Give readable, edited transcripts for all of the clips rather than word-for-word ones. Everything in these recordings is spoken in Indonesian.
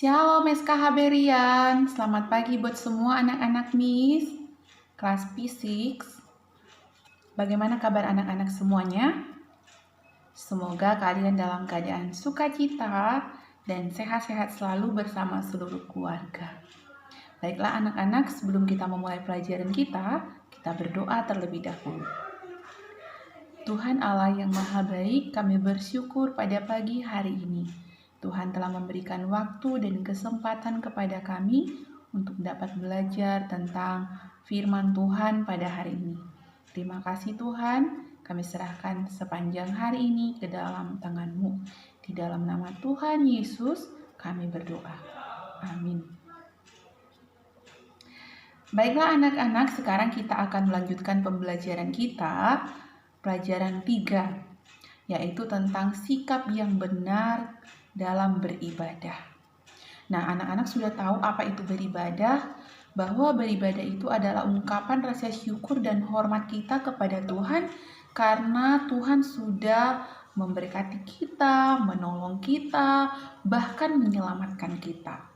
Shalom SKH selamat pagi buat semua anak-anak Miss kelas P6. Bagaimana kabar anak-anak semuanya? Semoga kalian dalam keadaan sukacita dan sehat-sehat selalu bersama seluruh keluarga. Baiklah anak-anak, sebelum kita memulai pelajaran kita berdoa terlebih dahulu. Tuhan Allah yang Maha Baik, kami bersyukur pada pagi hari ini. Tuhan telah memberikan waktu dan kesempatan kepada kami untuk dapat belajar tentang firman Tuhan pada hari ini. Terima kasih Tuhan, kami serahkan sepanjang hari ini ke dalam tangan-Mu. Di dalam nama Tuhan Yesus kami berdoa. Amin. Baiklah anak-anak, sekarang kita akan melanjutkan pembelajaran kita, pelajaran 3, yaitu tentang sikap yang benar dalam beribadah. Nah, anak-anak sudah tahu apa itu beribadah, bahwa beribadah itu adalah ungkapan rasa syukur dan hormat kita kepada Tuhan karena Tuhan sudah memberkati kita, menolong kita, bahkan menyelamatkan kita.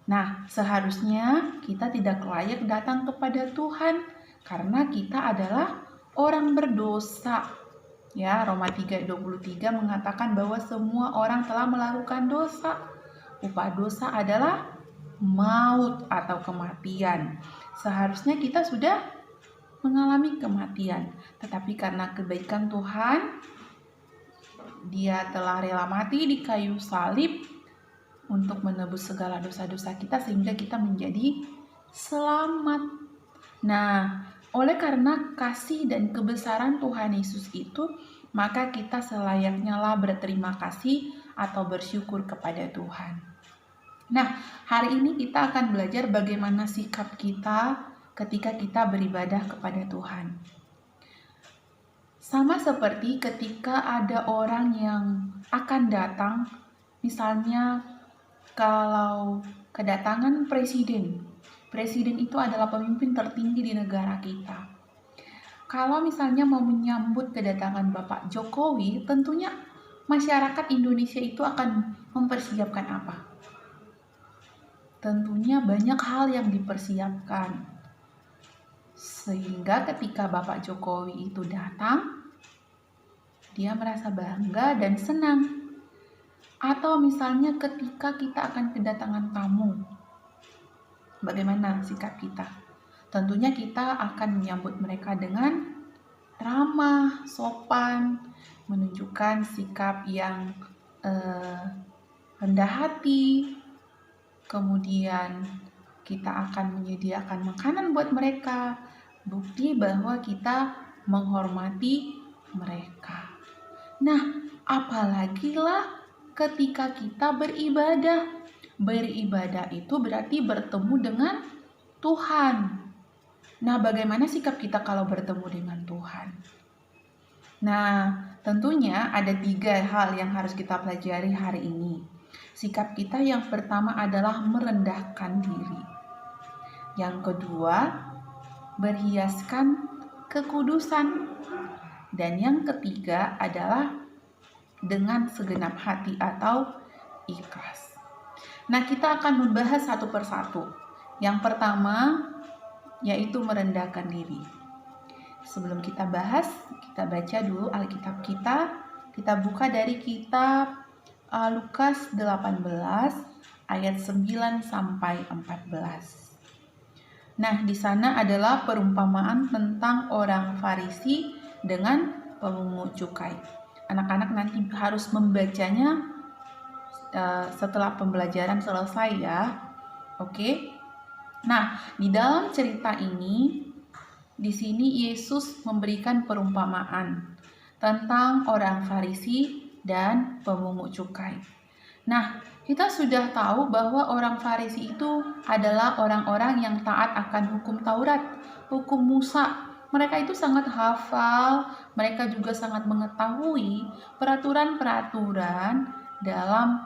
Nah, seharusnya kita tidak layak datang kepada Tuhan karena kita adalah orang berdosa. Ya, Roma 3:23 mengatakan bahwa semua orang telah melakukan dosa. Upah dosa adalah maut atau kematian. Seharusnya kita sudah mengalami kematian, tetapi karena kebaikan Tuhan, Dia telah rela mati di kayu salib untuk menebus segala dosa-dosa kita sehingga kita menjadi selamat. Nah, oleh karena kasih dan kebesaran Tuhan Yesus itu, maka kita selayaknya lah berterima kasih atau bersyukur kepada Tuhan. Nah, hari ini kita akan belajar bagaimana sikap kita ketika kita beribadah kepada Tuhan. Sama seperti ketika ada orang yang akan datang, misalnya kalau kedatangan presiden itu adalah pemimpin tertinggi di negara kita. Kalau misalnya mau menyambut kedatangan Bapak Jokowi, tentunya masyarakat Indonesia itu akan mempersiapkan apa? Tentunya banyak hal yang dipersiapkan. Sehingga ketika Bapak Jokowi itu datang, dia merasa bangga dan senang. Atau misalnya ketika kita akan kedatangan tamu, bagaimana sikap kita? Tentunya kita akan menyambut mereka dengan ramah, sopan, menunjukkan sikap yang rendah hati. Kemudian kita akan menyediakan makanan buat mereka, bukti bahwa kita menghormati mereka. Nah, apalagi lah ketika kita beribadah. Beribadah itu berarti bertemu dengan Tuhan. Nah, bagaimana sikap kita kalau bertemu dengan Tuhan? Nah, tentunya ada 3 hal yang harus kita pelajari hari ini. Sikap kita yang pertama adalah merendahkan diri. Yang kedua, berhiaskan kekudusan. Dan yang ketiga adalah dengan segenap hati atau ikhlas. Nah, kita akan membahas satu persatu. Yang pertama yaitu merendahkan diri. Sebelum kita bahas, kita baca dulu Alkitab kita. Kita buka dari kitab Lukas 18 ayat 9 sampai 14. Nah, di sana adalah perumpamaan tentang orang Farisi dengan pemungut cukai. Anak-anak nanti harus membacanya setelah pembelajaran selesai ya. Oke. Nah, di dalam cerita ini, di sini Yesus memberikan perumpamaan tentang orang Farisi dan pemungut cukai. Nah, kita sudah tahu bahwa orang Farisi itu adalah orang-orang yang taat akan hukum Taurat, hukum Musa. Mereka itu sangat hafal, mereka juga sangat mengetahui peraturan-peraturan dalam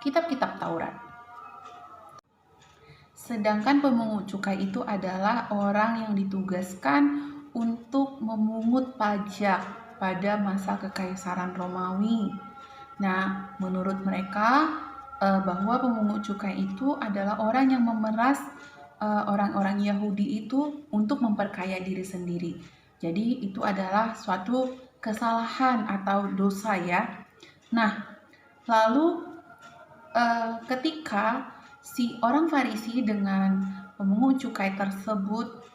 kitab-kitab Taurat. Sedangkan pemungut cukai itu adalah orang yang ditugaskan untuk memungut pajak pada masa Kekaisaran Romawi. Nah, menurut mereka bahwa pemungut cukai itu adalah orang yang memeras orang-orang Yahudi itu untuk memperkaya diri sendiri. Jadi itu adalah suatu kesalahan atau dosa ya. Nah, lalu ketika si orang Farisi dengan pemungut cukai tersebut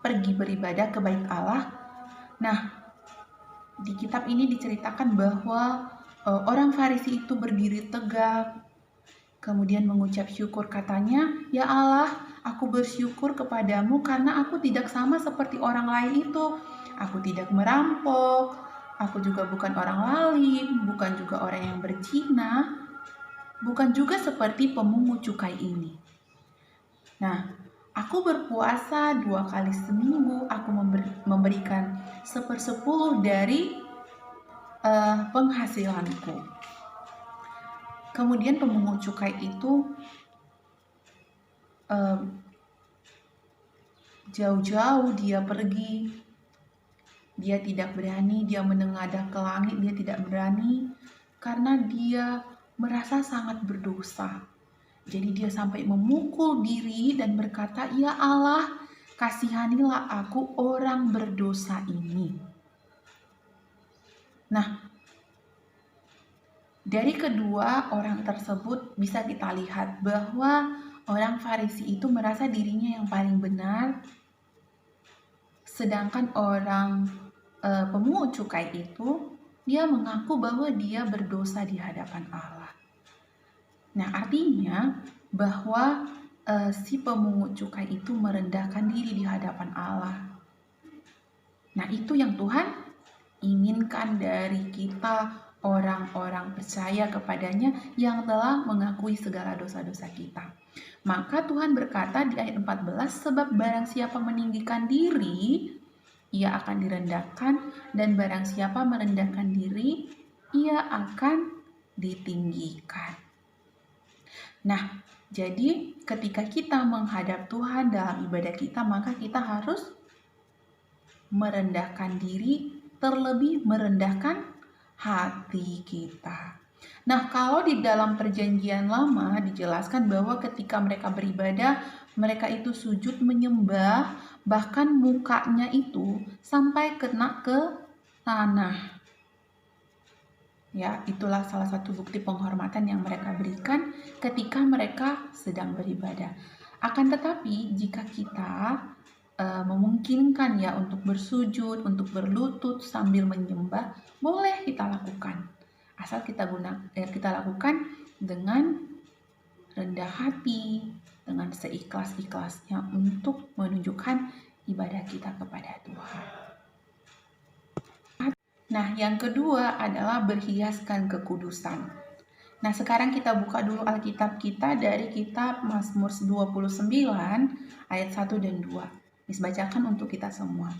pergi beribadah ke bait Allah, nah di kitab ini diceritakan bahwa orang Farisi itu berdiri tegak, kemudian mengucap syukur, katanya, "Ya Allah, aku bersyukur kepadamu karena aku tidak sama seperti orang lain itu. Aku tidak merampok, aku juga bukan orang lalim, bukan juga orang yang berzina, bukan juga seperti pemungut cukai ini. Nah, aku berpuasa 2 kali seminggu, aku memberikan 1/10 dari penghasilanku." Kemudian pemungut cukai itu jauh-jauh dia pergi, dia tidak berani, dia menengadah ke langit, dia tidak berani karena dia merasa sangat berdosa. Jadi dia sampai memukul diri dan berkata, "Ya Allah, kasihanilah aku orang berdosa ini." Nah, dari kedua orang tersebut bisa kita lihat bahwa orang Farisi itu merasa dirinya yang paling benar, sedangkan orang pemungut cukai itu dia mengaku bahwa dia berdosa di hadapan Allah. Nah, artinya bahwa si pemungut cukai itu merendahkan diri di hadapan Allah. Nah, itu yang Tuhan inginkan dari kita, orang-orang percaya kepadanya yang telah mengakui segala dosa-dosa kita. Maka Tuhan berkata di ayat 14, "Sebab barang siapa meninggikan diri, ia akan direndahkan, dan barang siapa merendahkan diri, ia akan ditinggikan." Nah, jadi ketika kita menghadap Tuhan dalam ibadah kita, maka kita harus merendahkan diri, terlebih merendahkan hati kita. Nah, kalau di dalam perjanjian lama dijelaskan bahwa ketika mereka beribadah, mereka itu sujud menyembah, bahkan mukanya itu sampai kena ke tanah. Ya, itulah salah satu bukti penghormatan yang mereka berikan ketika mereka sedang beribadah. Akan tetapi, jika kita memungkinkan ya untuk bersujud, untuk berlutut sambil menyembah, boleh kita lakukan. Asal kita lakukan dengan rendah hati, dengan seikhlas-ikhlasnya untuk menunjukkan ibadah kita kepada Tuhan. Nah, yang kedua adalah berhiaskan kekudusan. Nah, sekarang kita buka dulu Alkitab kita dari kitab Mazmur 29 ayat 1 dan 2. Dibacakan untuk kita semua.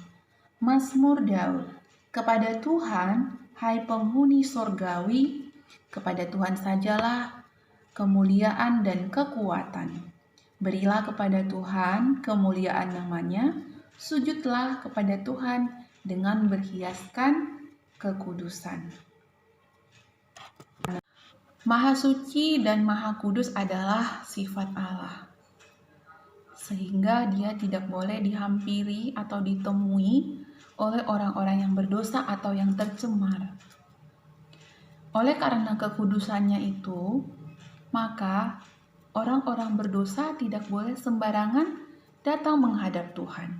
Mazmur Daud. Kepada Tuhan, hai penghuni sorgawi, kepada Tuhan sajalah kemuliaan dan kekuatan. Berilah kepada Tuhan kemuliaan namanya, sujudlah kepada Tuhan dengan berhiaskan kekudusan. Maha suci dan maha kudus adalah sifat Allah, sehingga dia tidak boleh dihampiri atau ditemui oleh orang-orang yang berdosa atau yang tercemar. Oleh karena kekudusannya itu, maka orang-orang berdosa tidak boleh sembarangan datang menghadap Tuhan.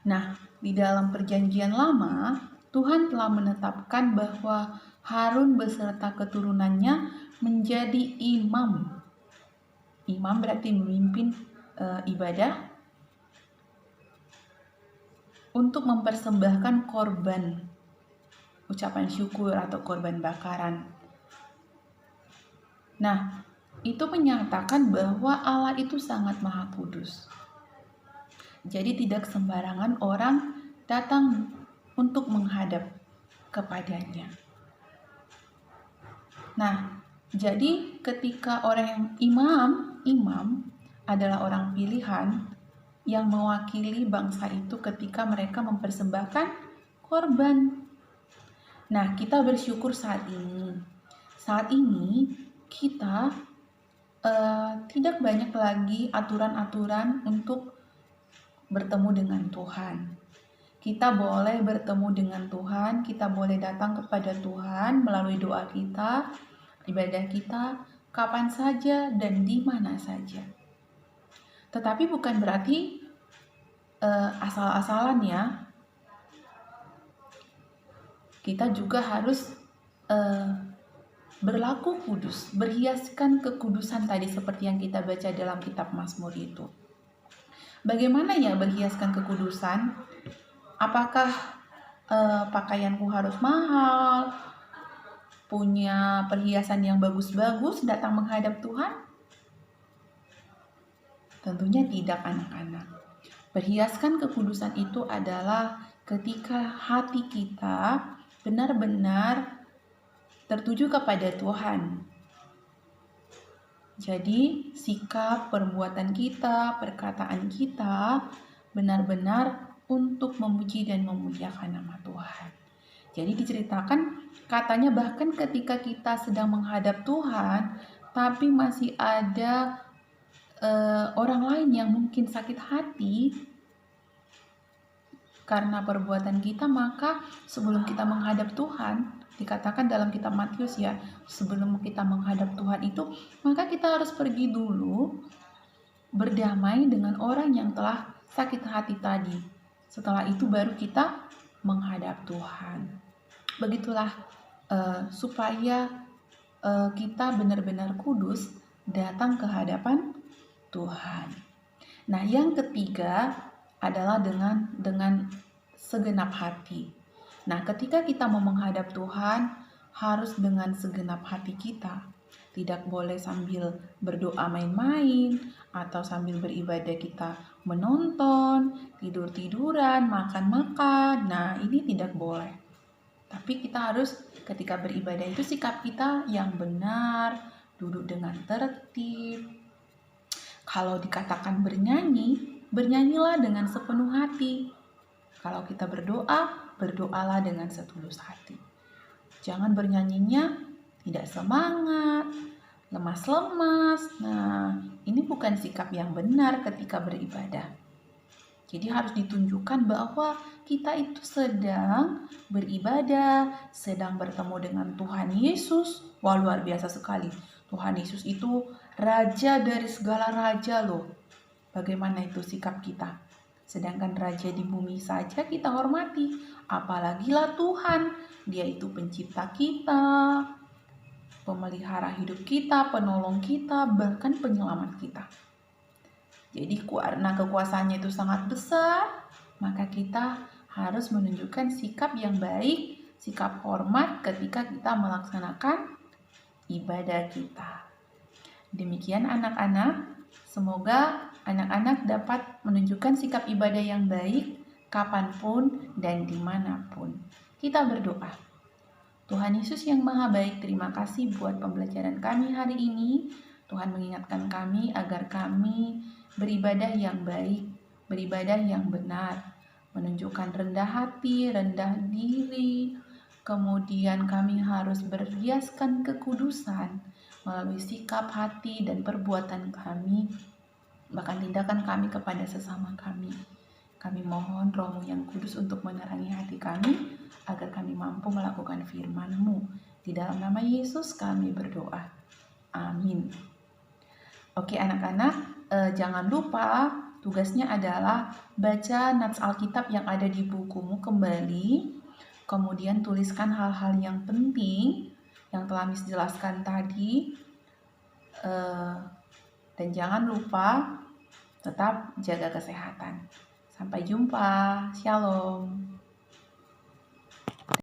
Nah, di dalam perjanjian lama, Tuhan telah menetapkan bahwa Harun beserta keturunannya menjadi imam. Imam berarti memimpin ibadah untuk mempersembahkan korban ucapan syukur atau korban bakaran. Nah, itu menyatakan bahwa Allah itu sangat maha kudus. Jadi tidak sembarangan orang datang untuk menghadap kepadanya. Nah, jadi ketika orang yang imam adalah orang pilihan yang mewakili bangsa itu ketika mereka mempersembahkan korban. Nah, kita bersyukur saat ini. Saat ini kita tidak banyak lagi aturan-aturan untuk bertemu dengan Tuhan. Kita boleh bertemu dengan Tuhan, kita boleh datang kepada Tuhan melalui doa kita, ibadah kita, kapan saja dan di mana saja. Tetapi bukan berarti asal-asalan ya. Kita juga harus berlaku kudus, berhiaskan kekudusan tadi seperti yang kita baca dalam kitab Mazmur itu. Bagaimana ya berhiaskan kekudusan? Apakah pakaianku harus mahal, punya perhiasan yang bagus-bagus datang menghadap Tuhan? Tentunya tidak, anak-anak. Berhiaskan kekudusan itu adalah ketika hati kita benar-benar tertuju kepada Tuhan. Jadi, sikap, perbuatan kita, perkataan kita benar-benar untuk memuji dan memuliakan nama Tuhan. Jadi diceritakan katanya bahkan ketika kita sedang menghadap Tuhan, tapi masih ada orang lain yang mungkin sakit hati karena perbuatan kita, maka sebelum kita menghadap Tuhan, dikatakan dalam kitab Matius ya, sebelum kita menghadap Tuhan itu, maka kita harus pergi dulu berdamai dengan orang yang telah sakit hati tadi. Setelah itu baru kita menghadap Tuhan. Begitulah supaya kita benar-benar kudus datang ke hadapan Tuhan. Nah, yang ketiga adalah dengan segenap hati. Nah, ketika kita mau menghadap Tuhan, harus dengan segenap hati kita. Tidak boleh sambil berdoa main-main, atau sambil beribadah kita menonton, tidur-tiduran, makan-makan. Nah, ini tidak boleh. Tapi kita harus ketika beribadah itu sikap kita yang benar, duduk dengan tertib. Kalau dikatakan bernyanyi, bernyanyilah dengan sepenuh hati. Kalau kita berdoa, berdoalah dengan setulus hati. Jangan bernyanyinya tidak semangat, lemas-lemas. Nah, ini bukan sikap yang benar ketika beribadah. Jadi harus ditunjukkan bahwa kita itu sedang beribadah, sedang bertemu dengan Tuhan Yesus. Wah, luar biasa sekali. Tuhan Yesus itu raja dari segala raja loh. Bagaimana itu sikap kita? Sedangkan raja di bumi saja kita hormati, apalagilah Tuhan. Dia itu pencipta kita, pemelihara hidup kita, penolong kita, bahkan penyelamat kita. Jadi karena kekuasaannya itu sangat besar, maka kita harus menunjukkan sikap yang baik, sikap hormat ketika kita melaksanakan ibadah kita. Demikian anak-anak, semoga anak-anak dapat menunjukkan sikap ibadah yang baik kapanpun dan dimanapun. Kita berdoa. Tuhan Yesus yang Maha Baik, terima kasih buat pembelajaran kami hari ini. Tuhan mengingatkan kami agar kami beribadah yang baik, beribadah yang benar, menunjukkan rendah hati, rendah diri. Kemudian kami harus berhiaskan kekudusan melalui sikap hati dan perbuatan kami, bahkan tindakan kami kepada sesama kami. Kami mohon Roh-Mu yang kudus untuk menerangi hati kami, agar kami mampu melakukan firman-Mu. Di dalam nama Yesus kami berdoa. Amin. Oke anak-anak, jangan lupa tugasnya adalah baca nats Alkitab yang ada di bukumu kembali. Kemudian tuliskan hal-hal yang penting yang telah Miss jelaskan tadi. Dan jangan lupa tetap jaga kesehatan. Sampai jumpa. Shalom.